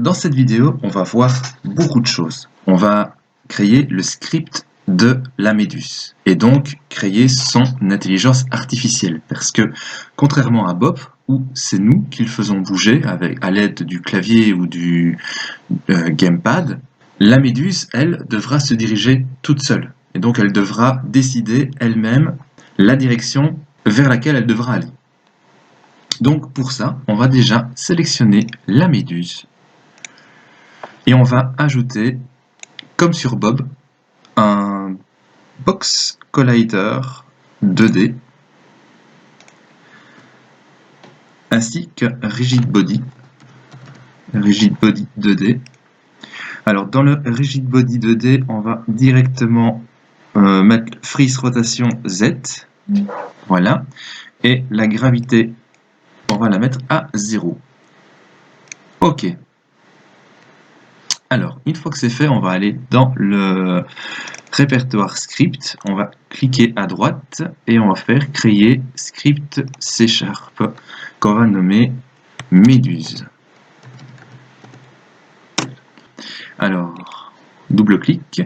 dans cette vidéo, on va voir beaucoup de choses. On va créer le script de la méduse et donc créer son intelligence artificielle. Parce que, contrairement à Bob, où c'est nous qui le faisons bouger à l'aide du clavier ou du gamepad, la méduse, elle, devra se diriger toute seule. Et donc, elle devra décider elle-même la direction vers laquelle elle devra aller. Donc, pour ça, on va déjà sélectionner la méduse. Et on va ajouter, comme sur Bob, un Box Collider 2D ainsi que Rigid Body 2D. Alors dans le Rigid Body 2D, on va directement mettre Freeze Rotation Z, voilà, et la gravité, on va la mettre à 0. Ok. Alors, une fois que c'est fait, on va aller dans le répertoire script, on va cliquer à droite et on va faire créer script C# qu'on va nommer méduse. Alors, double-clic.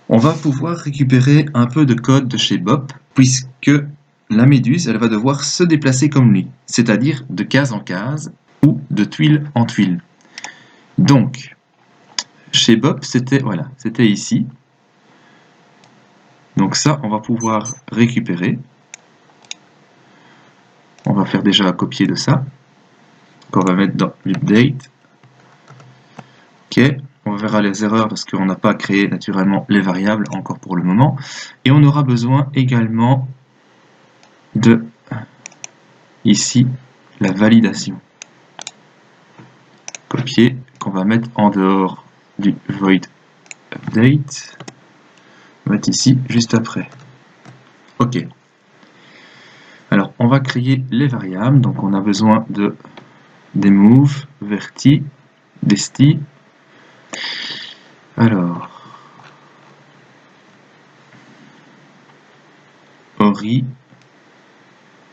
On va pouvoir récupérer un peu de code de chez Bob, puisque la méduse, elle va devoir se déplacer comme lui, c'est-à-dire de case en case ou de tuile en tuile. Donc, chez Bob, c'était voilà, c'était ici. Donc ça, on va pouvoir récupérer. On va faire déjà un copier de ça, qu'on va mettre dans l'update. Ok, on verra les erreurs parce qu'on n'a pas créé naturellement les variables encore pour le moment. Et on aura besoin également de, ici, la validation. Copier, qu'on va mettre en dehors du void update. On va mettre ici, juste après. Ok. Alors, on va créer les variables. Donc, on a besoin de des move, verti, desti. Alors, ori,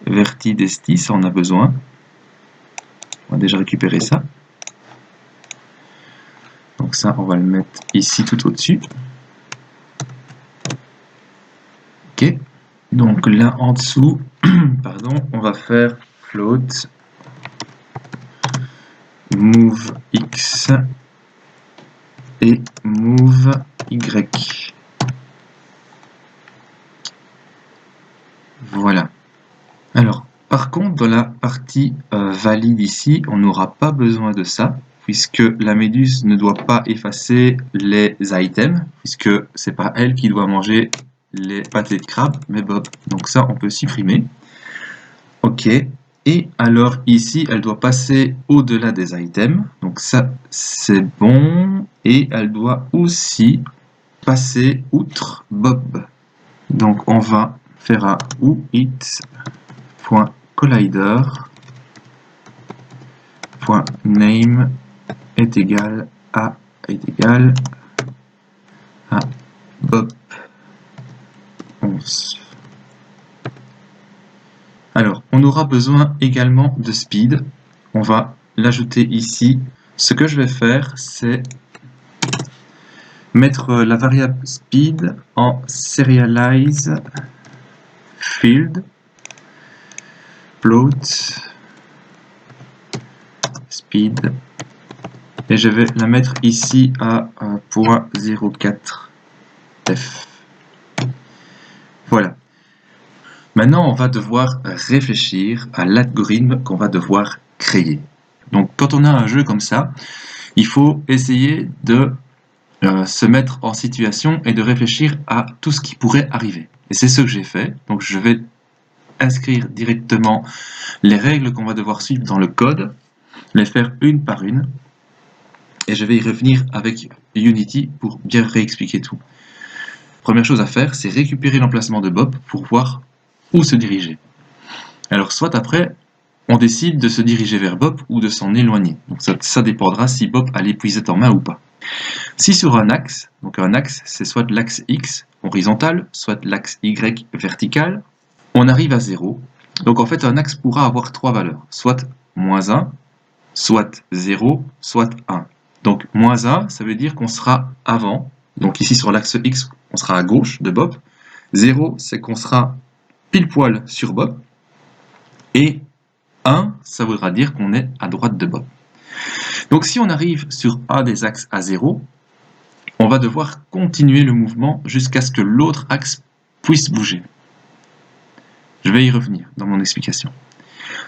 verti, desti, ça on a besoin. On va déjà récupérer ça. Donc ça, on va le mettre ici tout au-dessus. Ok. Donc là en dessous, pardon, on va faire float move x et move y. Voilà. Alors, par contre, dans la partie valide ici, on n'aura pas besoin de ça, puisque la méduse ne doit pas effacer les items, puisque c'est pas elle qui doit manger les pâtés de crabe, mais Bob. Donc ça, on peut supprimer. Ok. Et alors ici, elle doit passer au-delà des items. Donc ça, c'est bon. Et elle doit aussi passer outre Bob. Donc on va faire un who_it.collider.name est égal à Bob 11. Alors, on aura besoin également de speed. On va l'ajouter ici. Ce que je vais faire, c'est mettre la variable speed en serialize field float speed et je vais la mettre ici à 0.04 f. Voilà. Maintenant, on va devoir réfléchir à l'algorithme qu'on va devoir créer. Donc, quand on a un jeu comme ça, il faut essayer de se mettre en situation et de réfléchir à tout ce qui pourrait arriver. Et c'est ce que j'ai fait. Donc, je vais inscrire directement les règles qu'on va devoir suivre dans le code, les faire une par une, et je vais y revenir avec Unity pour bien réexpliquer tout. Première chose à faire, c'est récupérer l'emplacement de Bob pour voir où se diriger. Alors soit après, on décide de se diriger vers Bob ou de s'en éloigner. Donc ça dépendra si Bob a l'épuisette en main ou pas. Si sur un axe, donc un axe c'est soit l'axe X horizontal, soit l'axe Y vertical, on arrive à 0. Donc en fait, un axe pourra avoir trois valeurs, soit -1, soit 0, soit 1. Donc -1, ça veut dire qu'on sera avant. Donc ici sur l'axe X, on sera à gauche de Bob. 0, c'est qu'on sera pile poil sur Bob. Et 1, ça voudra dire qu'on est à droite de Bob. Donc si on arrive sur un des axes à 0, on va devoir continuer le mouvement jusqu'à ce que l'autre axe puisse bouger. Je vais y revenir dans mon explication.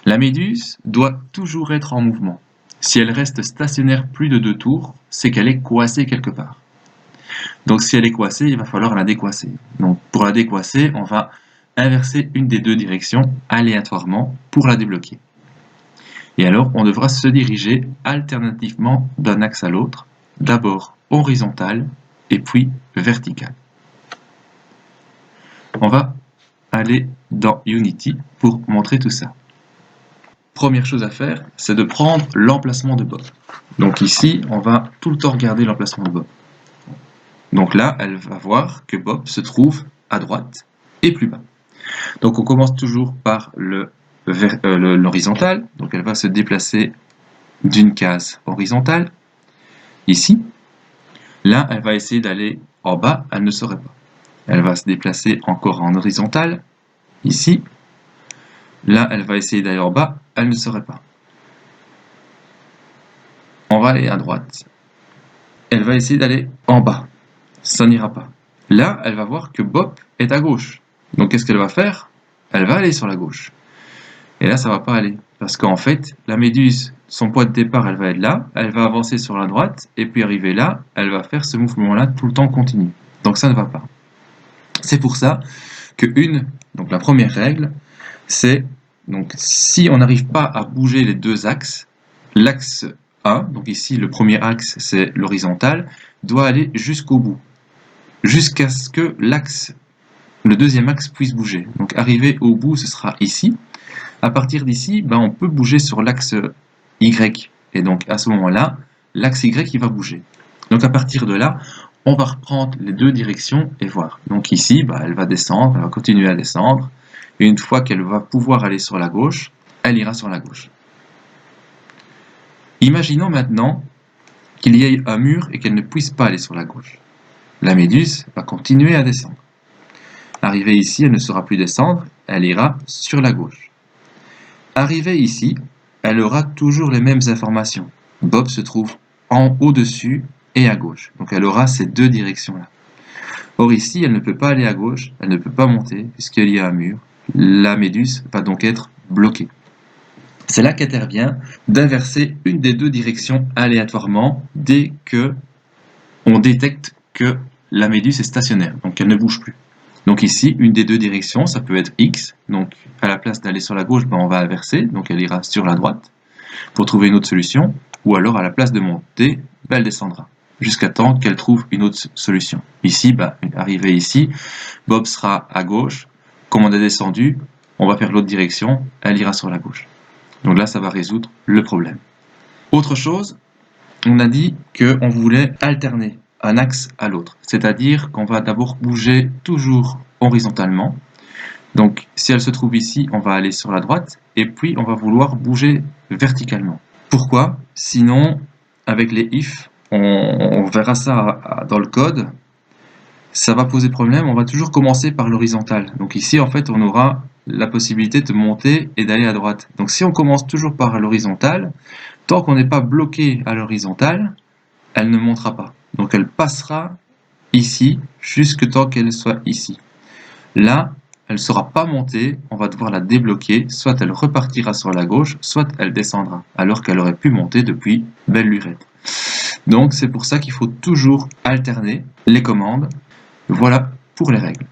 La méduse doit toujours être en mouvement. Si elle reste stationnaire plus de 2 tours, c'est qu'elle est coincée quelque part. Donc si elle est coincée, il va falloir la décoincer. Donc pour la décoincer, on va inverser une des deux directions aléatoirement pour la débloquer. Et alors, on devra se diriger alternativement d'un axe à l'autre, d'abord horizontal et puis vertical. On va aller dans Unity pour montrer tout ça. Première chose à faire, c'est de prendre l'emplacement de Bob. Donc ici, on va tout le temps regarder l'emplacement de Bob. Donc là, elle va voir que Bob se trouve à droite et plus bas. Donc on commence toujours par l'horizontal. Donc elle va se déplacer d'une case horizontale, ici. Là, elle va essayer d'aller en bas, elle ne saurait pas. Elle va se déplacer encore en horizontal, ici. Là, elle va essayer d'aller en bas, elle ne saurait pas. On va aller à droite. Elle va essayer d'aller en bas. Ça n'ira pas. Là, elle va voir que Bob est à gauche. Donc, qu'est-ce qu'elle va faire? Elle va aller sur la gauche. Et là, ça va pas aller. Parce qu'en fait, la méduse, son point de départ, elle va être là. Elle va avancer sur la droite. Et puis, arriver là, elle va faire ce mouvement-là tout le temps continu. Donc, ça ne va pas. C'est pour ça que donc la première règle, c'est donc si on n'arrive pas à bouger les deux axes, l'axe 1, donc ici le premier axe c'est l'horizontal, doit aller jusqu'au bout, jusqu'à ce que le deuxième axe puisse bouger. Donc arriver au bout, ce sera ici. À partir d'ici, on peut bouger sur l'axe Y. Et donc à ce moment-là, l'axe Y il va bouger. Donc à partir de là, on va reprendre les deux directions et voir. Donc ici, elle va descendre, elle va continuer à descendre. Et une fois qu'elle va pouvoir aller sur la gauche, elle ira sur la gauche. Imaginons maintenant qu'il y ait un mur et qu'elle ne puisse pas aller sur la gauche. La méduse va continuer à descendre. Arrivée ici, elle ne saura plus descendre, elle ira sur la gauche. Arrivée ici, elle aura toujours les mêmes informations. Bob se trouve en au-dessus et à gauche. Donc elle aura ces deux directions-là. Or ici, elle ne peut pas aller à gauche, elle ne peut pas monter puisqu'il y a un mur. La méduse va donc être bloquée. C'est là qu'intervient d'inverser une des deux directions aléatoirement dès que on détecte que la méduse est stationnaire, donc elle ne bouge plus. Donc ici, une des deux directions, ça peut être X, donc à la place d'aller sur la gauche, on va inverser, donc elle ira sur la droite pour trouver une autre solution, ou alors à la place de monter, elle descendra, jusqu'à temps qu'elle trouve une autre solution. Ici, arrivé ici, Bob sera à gauche, comme on a descendu, on va faire l'autre direction, elle ira sur la gauche. Donc là, ça va résoudre le problème. Autre chose, on a dit qu'on voulait alterner un axe à l'autre, c'est-à-dire qu'on va d'abord bouger toujours horizontalement. Donc si elle se trouve ici, on va aller sur la droite, et puis on va vouloir bouger verticalement. Pourquoi? Sinon, avec les if, on verra ça dans le code, ça va poser problème, on va toujours commencer par l'horizontal. Donc ici, en fait, on aura la possibilité de monter et d'aller à droite. Donc si on commence toujours par l'horizontal, tant qu'on n'est pas bloqué à l'horizontale, elle ne montera pas. Donc elle passera ici jusque tant qu'elle soit ici. Là, elle ne sera pas montée, on va devoir la débloquer, soit elle repartira sur la gauche, soit elle descendra, alors qu'elle aurait pu monter depuis belle lurette. Donc c'est pour ça qu'il faut toujours alterner les commandes. Voilà pour les règles.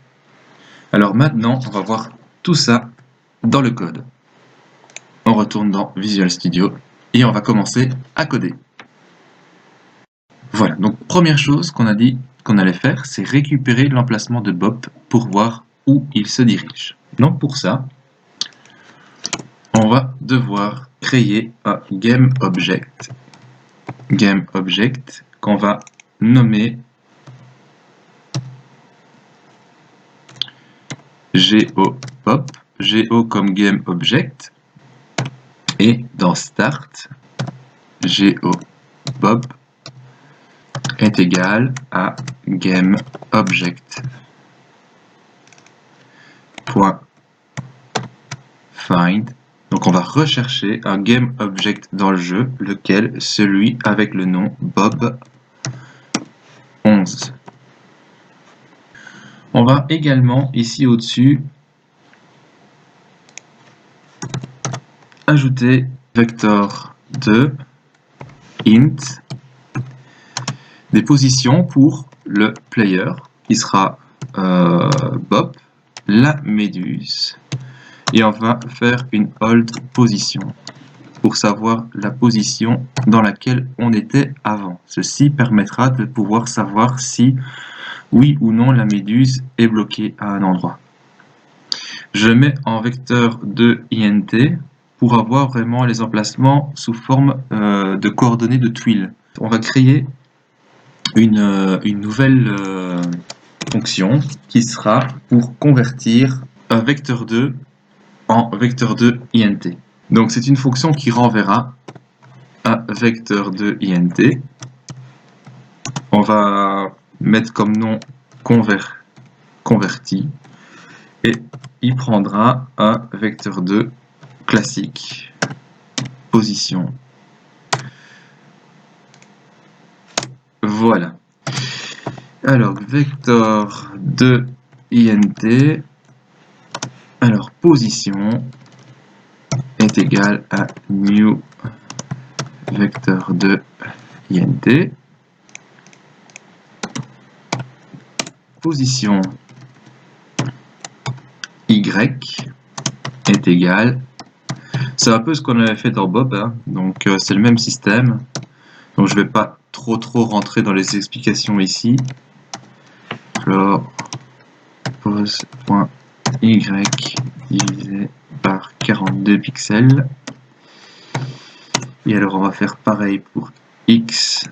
Alors maintenant, on va voir tout ça dans le code. On retourne dans Visual Studio et on va commencer à coder. Voilà, donc première chose qu'on a dit qu'on allait faire, c'est récupérer l'emplacement de Bob pour voir où il se dirige. Donc pour ça, on va devoir créer un GameObject qu'on va nommer GeoPop. GO comme GameObject. Et dans Start, GO_Bob est égal à GameObject. Find. Donc on va rechercher un GameObject dans le jeu, lequel celui avec le nom Bob11. On va également ici au-dessus ajouter vector2 int des positions pour le player qui sera Bob, la méduse. Et on va faire une hold position pour savoir la position dans laquelle on était avant. Ceci permettra de pouvoir savoir si oui ou non la méduse est bloquée à un endroit. Je mets en vecteur de int pour avoir vraiment les emplacements sous forme de coordonnées de tuiles. On va créer une nouvelle fonction qui sera pour convertir un vecteur 2 en vecteur 2 int. Donc c'est une fonction qui renverra un vecteur 2 int. On va mettre comme nom converti et il prendra un vecteur 2 classique position. Voilà. Alors vecteur 2 int, alors position est égal à new vecteur 2 int. Position y est égal, c'est un peu ce qu'on avait fait dans Bob, hein. Donc c'est le même système, donc je vais pas trop rentrer dans les explications ici. Alors pose.y divisé par 42 pixels, et alors on va faire pareil pour x,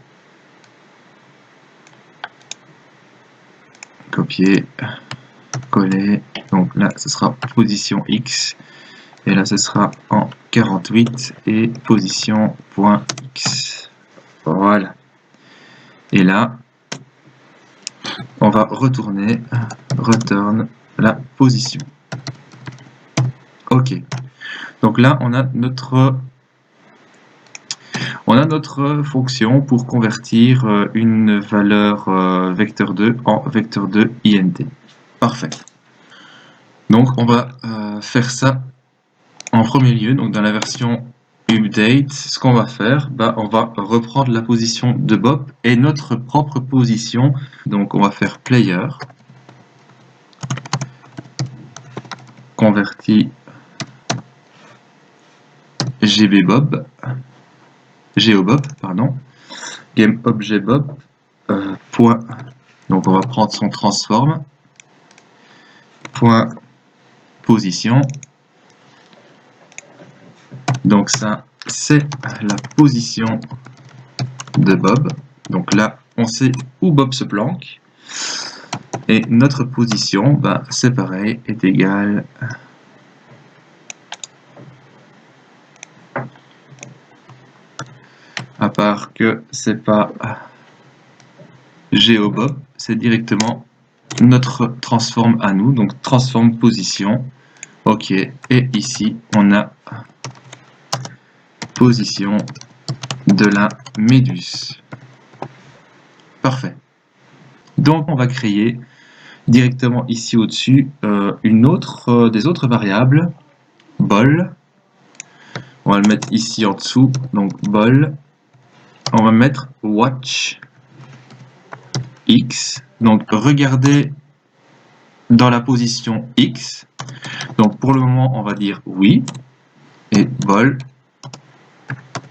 copier, coller, donc là ce sera position x, et là ce sera en 48 et position point x. Voilà. Et là on va retourner return la position. Ok. Donc là on a notre fonction pour convertir une valeur vecteur 2 en vecteur 2 int. Parfait. Donc on va faire ça en premier lieu. Donc dans la version update, ce qu'on va faire, on va reprendre la position de Bob et notre propre position. Donc on va faire player converti GBob, GOBob, pardon, GameObjectBob, point, donc on va prendre son transform, point position, donc ça c'est la position de Bob, donc là on sait où Bob se planque, et notre position, c'est pareil, est égale à part que c'est pas GeoBob, c'est directement notre transform à nous, donc transform position. Ok, et ici on a position de la méduse. Parfait. Donc on va créer directement ici au-dessus des autres variables, bol. On va le mettre ici en dessous, donc bol. On va mettre watch x, donc regardez dans la position x. Donc pour le moment on va dire oui, et bol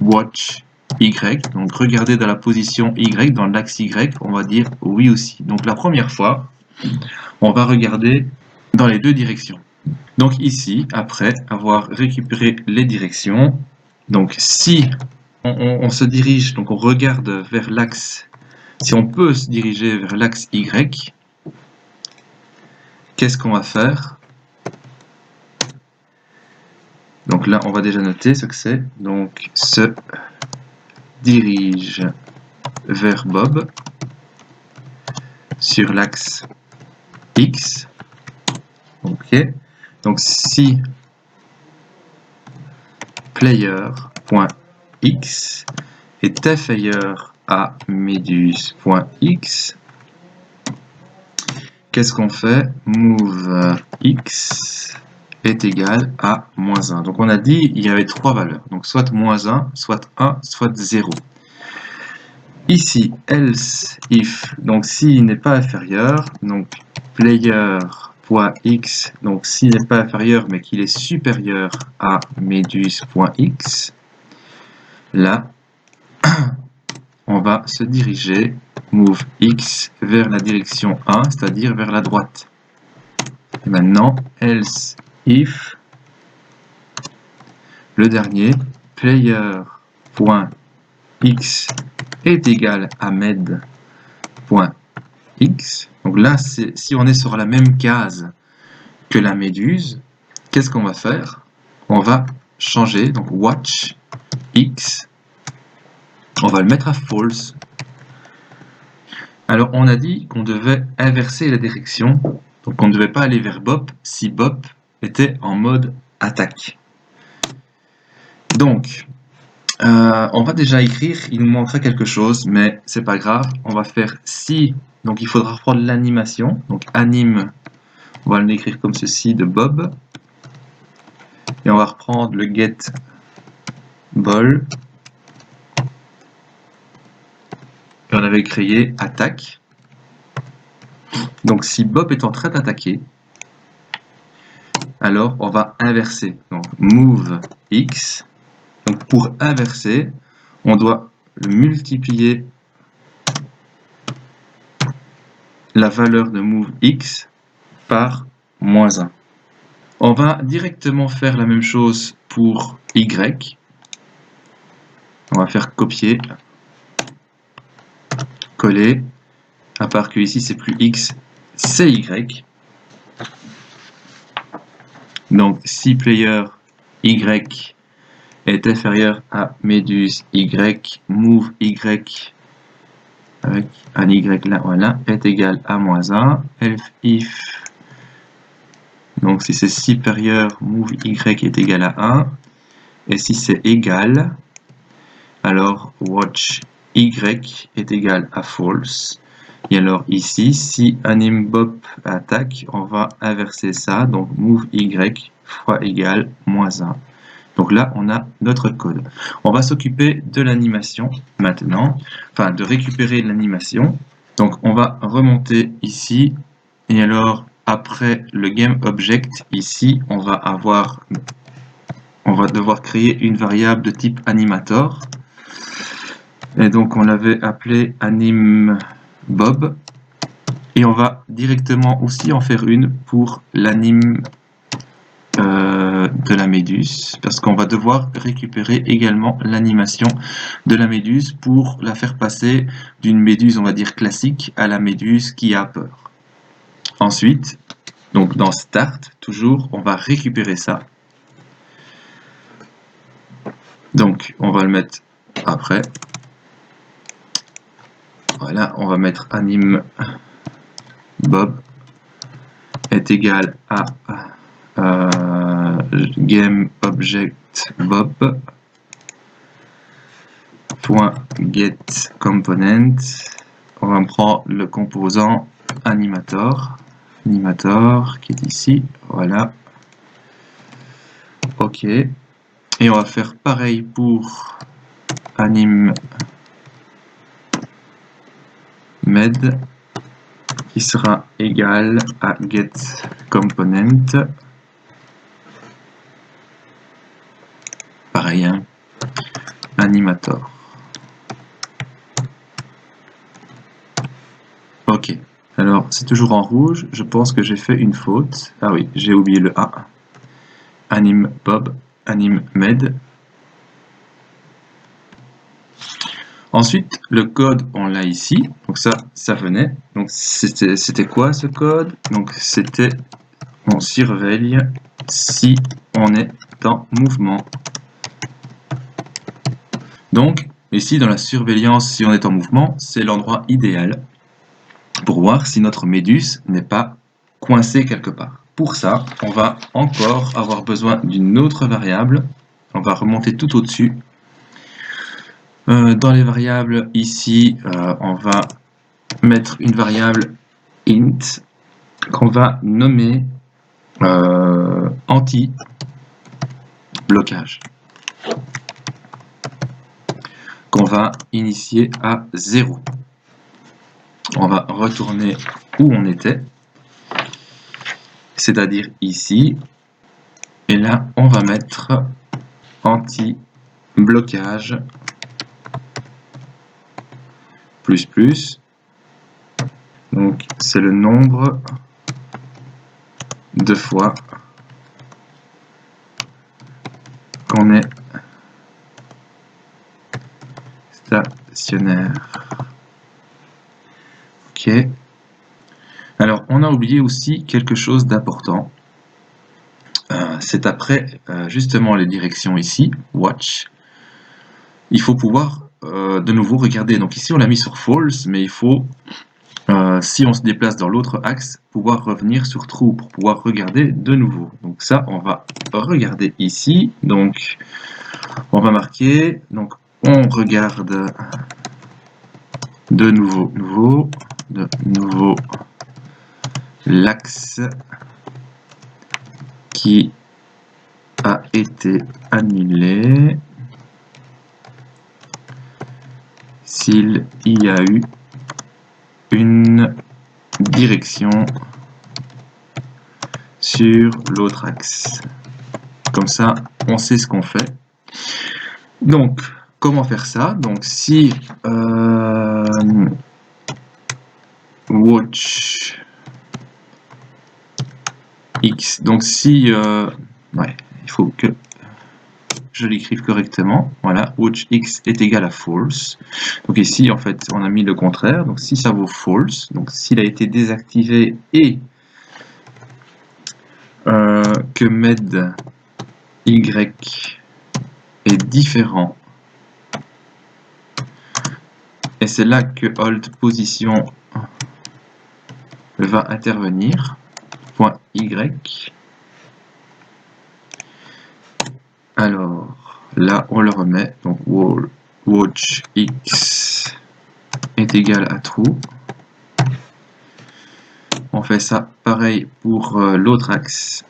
watch y, donc regardez dans la position y, dans l'axe y, on va dire oui aussi. Donc la première fois on va regarder dans les deux directions. Donc ici, après avoir récupéré les directions, donc si on se dirige, donc on regarde vers l'axe, si on peut se diriger vers l'axe Y, qu'est-ce qu'on va faire? Donc là, on va déjà noter ce que c'est. Donc, se dirige vers Bob sur l'axe X. Ok. Donc, si player.x est inférieur à méduse.x, qu'est-ce qu'on fait? Move x est égal à moins 1. Donc on a dit il y avait trois valeurs. Donc soit moins 1, soit 1, soit 0. Ici, else if, donc s'il n'est pas inférieur, donc player.x, donc s'il n'est pas inférieur mais qu'il est supérieur à méduse.x, là, on va se diriger, move x, vers la direction 1, c'est-à-dire vers la droite. Et maintenant, else if, le dernier, player.x est égal à med.x. Donc là, si on est sur la même case que la méduse, qu'est-ce qu'on va faire? On va changer, donc watch x, on va le mettre à false. Alors, on a dit qu'on devait inverser la direction, donc on ne devait pas aller vers Bop si Bop était en mode attaque. Donc, on va déjà écrire, il nous manquera quelque chose, mais c'est pas grave, on va faire si, donc il faudra reprendre l'animation, donc anime, on va l'écrire comme ceci de Bob, et on va reprendre le get ball, et on avait créé attaque. Donc si Bob est en train d'attaquer, alors on va inverser, donc move x. Donc pour inverser, on doit multiplier la valeur de move x par moins 1. On va directement faire la même chose pour y. On va faire copier, coller, à part que ici c'est plus x, c'est y. Donc si player y est inférieur à méduse y, move y avec un y là, voilà, est égal à moins 1. If, donc si c'est supérieur, move y est égal à 1. Et si c'est égal, alors watch y est égal à false. Et alors ici, si anime Bop attaque, on va inverser ça. Donc move y fois égal moins 1. Donc là, on a notre code. On va s'occuper de l'animation maintenant, enfin de récupérer l'animation. Donc on va remonter ici, et alors après le GameObject, ici, on va devoir créer une variable de type animator. Et donc on l'avait appelé animeBob. Et on va directement aussi en faire une pour l'anime de la méduse, parce qu'on va devoir récupérer également l'animation de la méduse pour la faire passer d'une méduse, on va dire classique, à la méduse qui a peur. Ensuite, donc dans Start, toujours, on va récupérer ça. Donc, on va le mettre après. Voilà, on va mettre anime Bob est égal à GameObject Bob .getComponent. On va prendre le composant animator qui est ici, voilà. Ok, et on va faire pareil pour animemed qui sera égal à getComponent. Pareil, hein, animator. Ok, alors c'est toujours en rouge, je pense que j'ai fait une faute. Ah oui, j'ai oublié le A. AnimeBob, AnimeMed. Ensuite, le code, on l'a ici. Donc ça venait. Donc c'était quoi ce code? Donc c'était, on surveille si on est en mouvement. Donc, ici, dans la surveillance, si on est en mouvement, c'est l'endroit idéal pour voir si notre méduse n'est pas coincée quelque part. Pour ça, on va encore avoir besoin d'une autre variable. On va remonter tout au-dessus. Dans les variables, ici, on va mettre une variable int qu'on va nommer anti-blocage, qu'on va initier à 0. On va retourner où on était, c'est-à-dire ici, et là on va mettre anti-blocage plus plus, donc c'est le nombre de fois qu'on est stationnaire. Ok. Alors, on a oublié aussi quelque chose d'important. C'est après justement les directions ici, watch. Il faut pouvoir de nouveau regarder. Donc ici, on l'a mis sur false, mais il faut, si on se déplace dans l'autre axe, pouvoir revenir sur true pour pouvoir regarder de nouveau. Donc ça, on va regarder ici. Donc, on va marquer. Donc, on regarde de nouveau l'axe qui a été annulé s'il y a eu une direction sur l'autre axe. Comme ça, on sait ce qu'on fait. Donc, comment faire ça? Donc, si watch x, donc si ouais, il faut que je l'écrive correctement. Voilà, watch x est égal à false. Donc ici, en fait, on a mis le contraire. Donc si ça vaut false, donc s'il a été désactivé et que med y est différent, et c'est là que hold position va intervenir, point y. Alors là, on le remet. Donc watch x est égal à true. On fait ça pareil pour l'autre axe.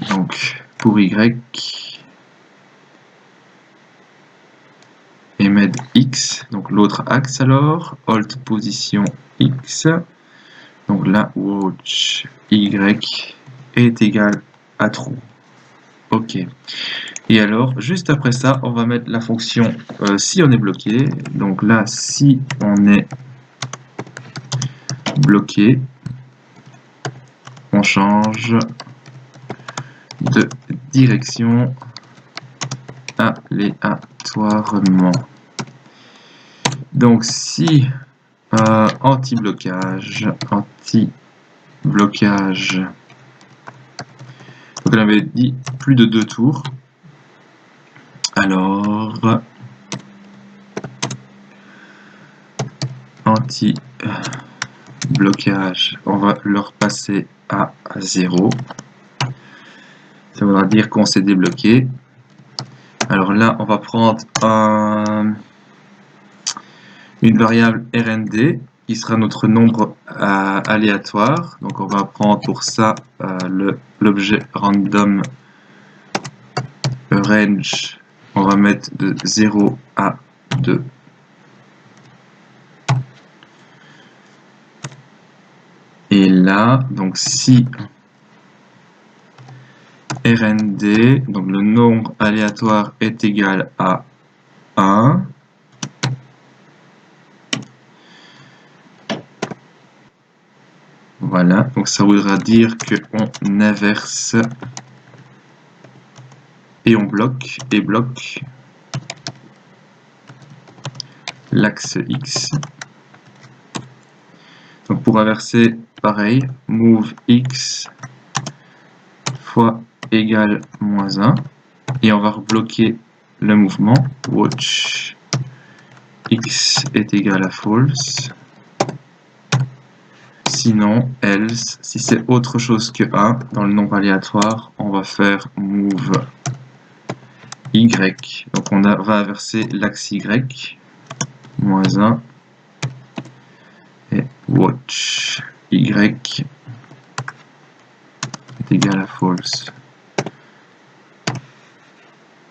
Donc pour y et med x, donc l'autre axe alors, hold position x. Donc là, watch y est égal à true. Ok. Et alors, juste après ça, on va mettre la fonction si on est bloqué. Donc là, si on est bloqué, on change de direction aléatoirement. Donc si anti-blocage, donc on avait dit plus de 2 tours. Alors anti-blocage, on va le repasser à 0. Ça voudra dire qu'on s'est débloqué. Alors là, on va prendre une variable RND qui sera notre nombre aléatoire. Donc on va prendre pour ça l'objet random range. On va mettre de 0 à 2. Et là, donc si RND, donc le nombre aléatoire est égal à 1, voilà, donc ça voudra dire qu'on inverse et on bloque l'axe X. Donc pour inverser, pareil, move x fois égale moins 1. Et on va rebloquer le mouvement. Watch x est égal à false. Sinon, else, si c'est autre chose que 1 dans le nombre aléatoire, on va faire move y. Donc on va inverser l'axe y, moins 1, et watch y est égal à false.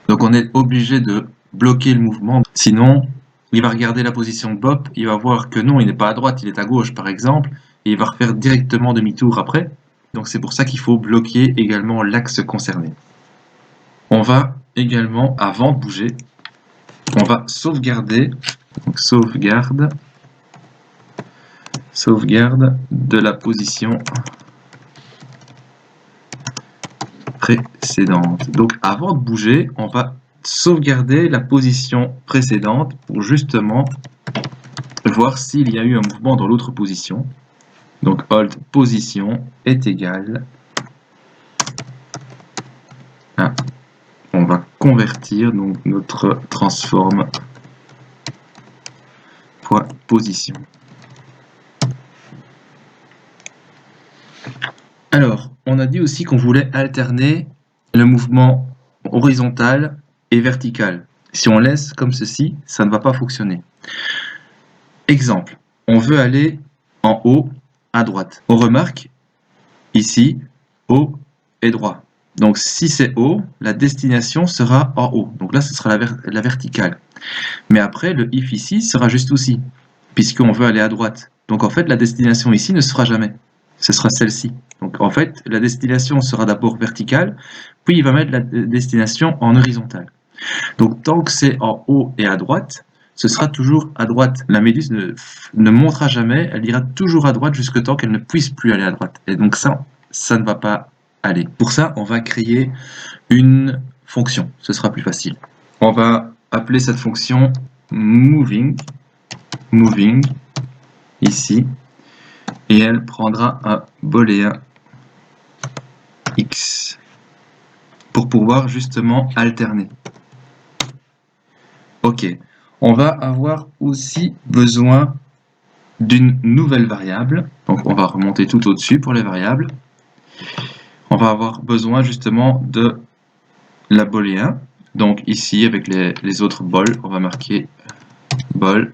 Donc on est obligé de bloquer le mouvement, sinon il va regarder la position de Bob, il va voir que non, il n'est pas à droite, il est à gauche par exemple, et il va refaire directement demi-tour après. Donc c'est pour ça qu'il faut bloquer également l'axe concerné. On va également, avant de bouger, on va sauvegarder, donc sauvegarde de la position précédente. Donc avant de bouger, on va sauvegarder la position précédente pour justement voir s'il y a eu un mouvement dans l'autre position. Donc hold position est égal à, on va convertir donc notre transform point position. Alors, on a dit aussi qu'on voulait alterner le mouvement horizontal et vertical. Si on laisse comme ceci, ça ne va pas fonctionner. Exemple, on veut aller en haut à droite. On remarque ici, haut et droit. Donc si c'est haut, la destination sera en haut. Donc là, ce sera la verticale. Mais après, le if ici sera juste aussi, puisqu'on veut aller à droite. Donc en fait, la destination ici ne sera jamais. Ce sera celle-ci. Donc en fait, la destination sera d'abord verticale, puis il va mettre la destination en horizontale. Donc tant que c'est en haut et à droite, ce sera toujours à droite. La méduse ne montera jamais, elle ira toujours à droite jusqu'au temps qu'elle ne puisse plus aller à droite. Et donc ça ne va pas aller. Pour ça, on va créer une fonction. Ce sera plus facile. On va appeler cette fonction moving ici, et elle prendra un booléen x pour pouvoir justement alterner. Ok, on va avoir aussi besoin d'une nouvelle variable. Donc on va remonter tout au-dessus pour les variables. On va avoir besoin justement de la booléen. Donc ici avec les autres bols, on va marquer bol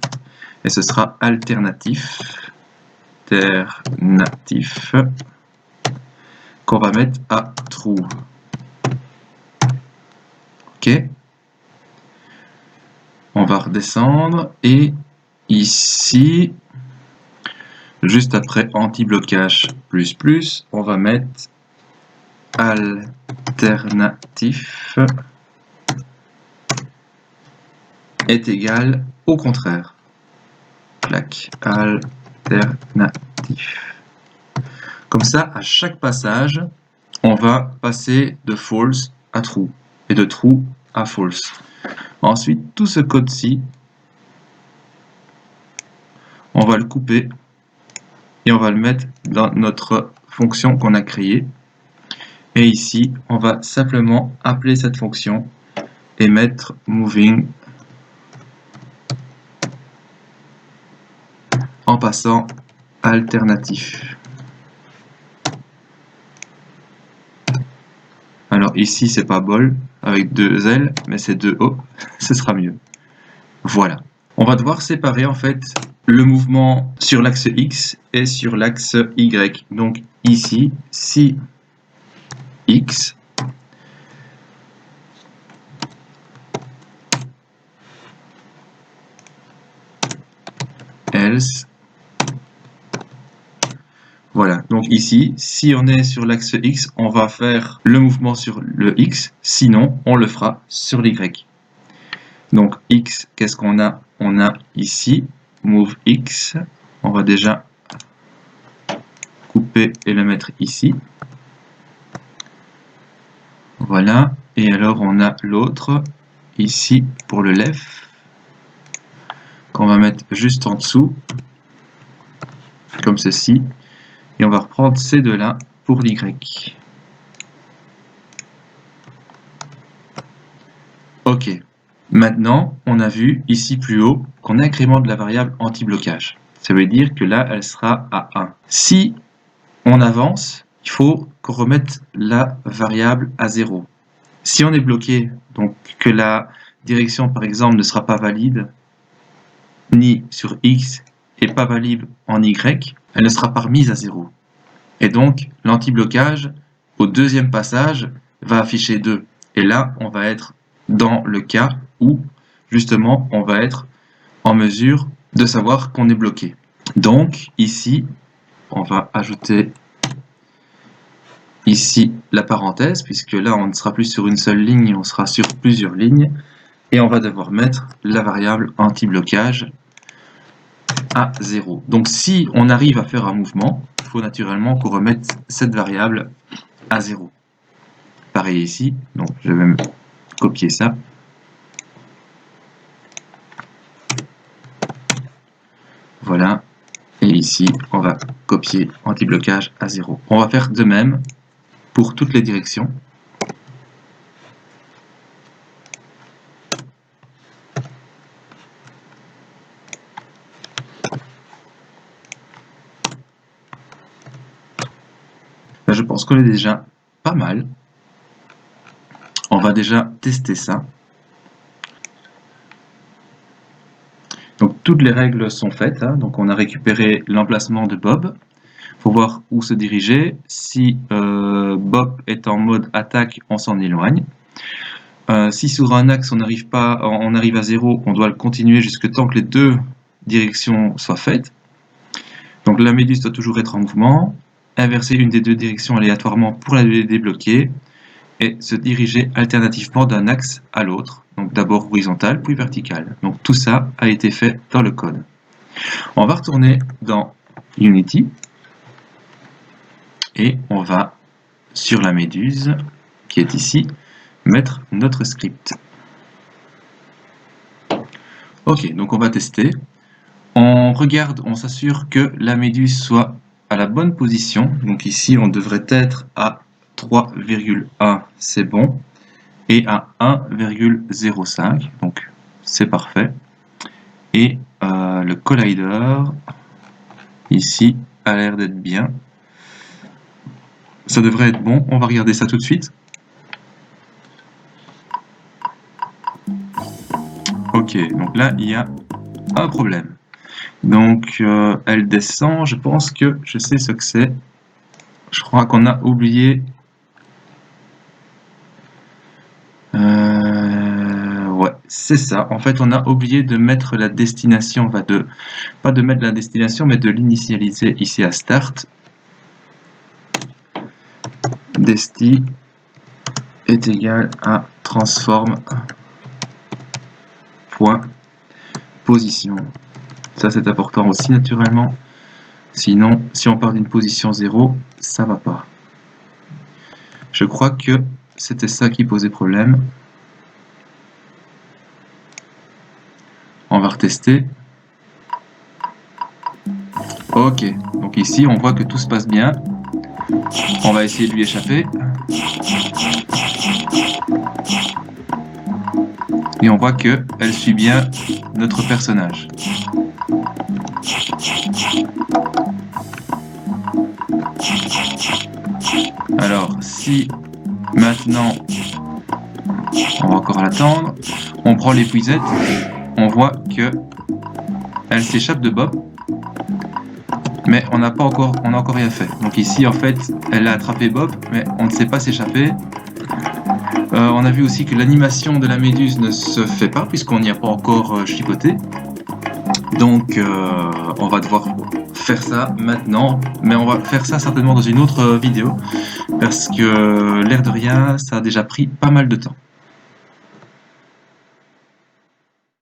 et ce sera alternatif qu'on va mettre à true. Ok. On va redescendre et ici, juste après anti-blocage plus, on va mettre alternatif est égal au contraire. Clac, alternatif. Comme ça, à chaque passage, on va passer de false à true et de true à false. Ensuite, tout ce code-ci, on va le couper et on va le mettre dans notre fonction qu'on a créée. Et ici, on va simplement appeler cette fonction et mettre moving en passant alternatif. Alors ici, c'est pas bol avec 2 L, mais c'est 2 O, ce sera mieux. Voilà. On va devoir séparer en fait le mouvement sur l'axe X et sur l'axe Y. Donc ici, si X else. Voilà, donc ici, si on est sur l'axe X, on va faire le mouvement sur le X, sinon on le fera sur l'Y. Donc X, qu'est-ce qu'on a? On a ici, move X, on va déjà couper et le mettre ici. Voilà, et alors on a l'autre, ici pour le left, qu'on va mettre juste en dessous. comme ceci. Et on va reprendre ces deux-là pour l'Y. Ok. Maintenant, on a vu ici plus haut qu'on incrémente la variable anti-blocage. Ça veut dire que là, elle sera à 1. Si on avance, il faut qu'on remette la variable à 0. Si on est bloqué, donc que la direction par exemple ne sera pas valide, ni sur X et pas valide en Y, elle ne sera pas remise à 0. Et donc l'anti-blocage, au deuxième passage, va afficher 2. Et là, on va être dans le cas où, justement, on va être en mesure de savoir qu'on est bloqué. Donc, ici, on va ajouter ici la parenthèse, puisque là, on ne sera plus sur une seule ligne, on sera sur plusieurs lignes. Et on va devoir mettre la variable anti-blocage à 0. Donc, si on arrive à faire un mouvement, il faut naturellement qu'on remette cette variable à 0. Pareil ici, donc je vais même copier ça. Voilà. Et ici, on va copier anti-blocage à 0. On va faire de même pour toutes les directions. Là, je pense qu'on est déjà pas mal. On va déjà tester ça. Donc toutes les règles sont faites. Hein. Donc on a récupéré l'emplacement de Bob. Il faut voir où se diriger. Si Bob est en mode attaque, on s'en éloigne. Si sur un axe on arrive à 0, on doit le continuer jusque tant que les deux directions soient faites. Donc la méduse doit toujours être en mouvement. Inverser une des deux directions aléatoirement pour la débloquer. Et se diriger alternativement d'un axe à l'autre. Donc d'abord horizontal, puis vertical. Donc tout ça a été fait dans le code. On va retourner dans Unity. Et on va, sur la méduse, qui est ici, mettre notre script. Ok, donc on va tester. On regarde, on s'assure que la méduse soit à la bonne position. Donc ici, on devrait être à 3,1, c'est bon. Et à 1,05, donc c'est parfait. Et le collider, ici, a l'air d'être bien. Ça devrait être bon, on va regarder ça tout de suite. Ok, donc là, il y a un problème. Donc, elle descend, je pense que je sais ce que c'est. Je crois qu'on a oublié... ouais, c'est ça. En fait, on a oublié de mettre la destination, pas de mettre la destination, mais de l'initialiser ici à start. Desti est égal à transform point position. Ça, c'est important aussi, naturellement. Sinon, si on part d'une position 0, ça va pas. Je crois que c'était ça qui posait problème. On va retester. Ok, donc ici, on voit que tout se passe bien. On va essayer de lui échapper. Et on voit qu'elle suit bien notre personnage. Alors, si maintenant, on va encore l'attendre, on prend l'épuisette, on voit que elle s'échappe de Bob, mais on n'a encore rien fait. Donc ici, en fait, elle a attrapé Bob, mais on ne sait pas s'échapper. On a vu aussi que l'animation de la méduse ne se fait pas, puisqu'on n'y a pas encore chipoté. Donc, on va devoir faire ça maintenant, mais on va faire ça certainement dans une autre vidéo, parce que l'air de rien, ça a déjà pris pas mal de temps.